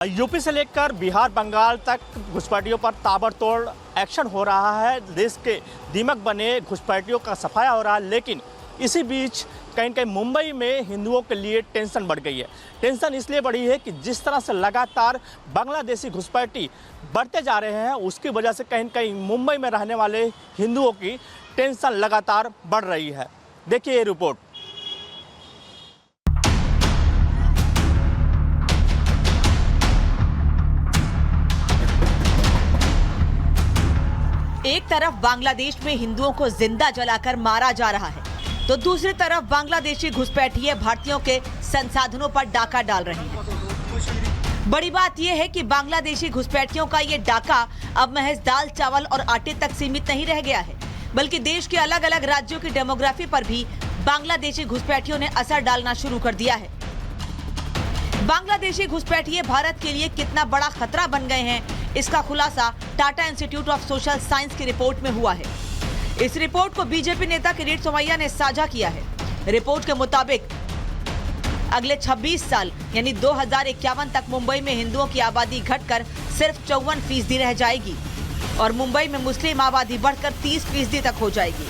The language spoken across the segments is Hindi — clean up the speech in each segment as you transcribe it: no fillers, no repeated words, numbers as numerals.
यूपी से लेकर बिहार बंगाल तक घुसपैठियों पर ताबड़तोड़ एक्शन हो रहा है। देश के दीमक बने घुसपैठियों का सफाया हो रहा है, लेकिन इसी बीच कहीं कहीं मुंबई में हिंदुओं के लिए टेंशन बढ़ गई है। टेंशन इसलिए बढ़ी है कि जिस तरह से लगातार बांग्लादेशी घुसपैठी बढ़ते जा रहे हैं, उसकी वजह से कहीं कहीं मुंबई में रहने वाले हिंदुओं की टेंशन लगातार बढ़ रही है। देखिए ये रिपोर्ट। एक तरफ बांग्लादेश में हिंदुओं को जिंदा जलाकर मारा जा रहा है, तो दूसरी तरफ बांग्लादेशी घुसपैठिए भारतीयों के संसाधनों पर डाका डाल रहे हैं। बड़ी बात यह है कि बांग्लादेशी घुसपैठियों का ये डाका अब महज दाल चावल और आटे तक सीमित नहीं रह गया है, बल्कि देश के अलग अलग राज्यों की डेमोग्राफी पर भी बांग्लादेशी घुसपैठियों ने असर डालना शुरू कर दिया है। बांग्लादेशी घुसपैठिए भारत के लिए कितना बड़ा खतरा बन गए हैं, इसका खुलासा Tata institute of social science की रिपोर्ट में हुआ है। इस रिपोर्ट को बीजेपी नेता किरीट सोमैया ने साझा किया है। रिपोर्ट के मुताबिक अगले 26 साल यानी 2051 तक मुंबई में हिंदुओं की आबादी घटकर सिर्फ 54% रह जाएगी और मुंबई में मुस्लिम आबादी बढ़कर 30% तक हो जाएगी।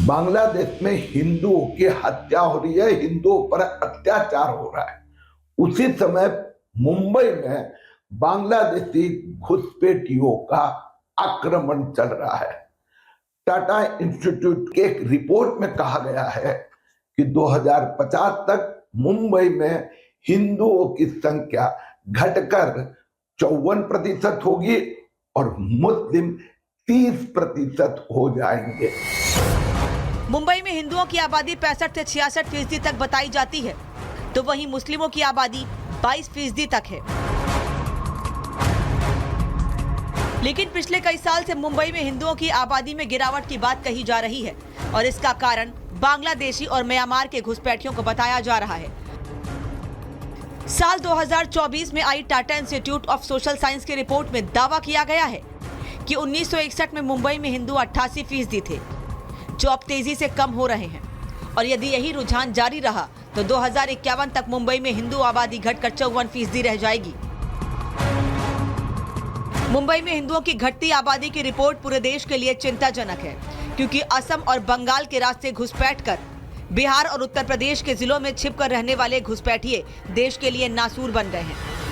बांग्लादेश में हिंदुओं की हत्या हो रही है, हिंदुओं पर अत्याचार हो रहा है। उसी समय मुंबई में बांग्लादेशी घुसपैठियों का आक्रमण चल रहा है। टाटा इंस्टीट्यूट के एक रिपोर्ट में कहा गया है कि 2050 तक मुंबई में हिंदुओं की संख्या घटकर 54% होगी और मुस्लिम 30% हो जाएंगे। मुंबई में हिंदुओं की आबादी 65 से 66% तक बताई जाती है, तो वहीं मुस्लिमों की आबादी 22% तक है। लेकिन पिछले कई साल से मुंबई में हिंदुओं की आबादी में गिरावट की बात कही जा रही है और इसका कारण बांग्लादेशी और म्यांमार के घुसपैठियों को बताया जा रहा है। साल 2024 में आई Tata institute of social science की रिपोर्ट में दावा किया गया है कि 1961 में मुंबई में हिंदू 88% थे, जो अब तेजी से कम हो रहे हैं और यदि यही रुझान जारी रहा तो 2051 तक मुंबई में हिंदू आबादी घटकर 54% रह जाएगी। मुंबई में हिंदुओं की घटती आबादी की रिपोर्ट पूरे देश के लिए चिंताजनक है, क्योंकि असम और बंगाल के रास्ते घुसपैठ कर बिहार और उत्तर प्रदेश के जिलों में छिपकर रहने वाले घुसपैठिए देश के लिए नासूर बन गए हैं।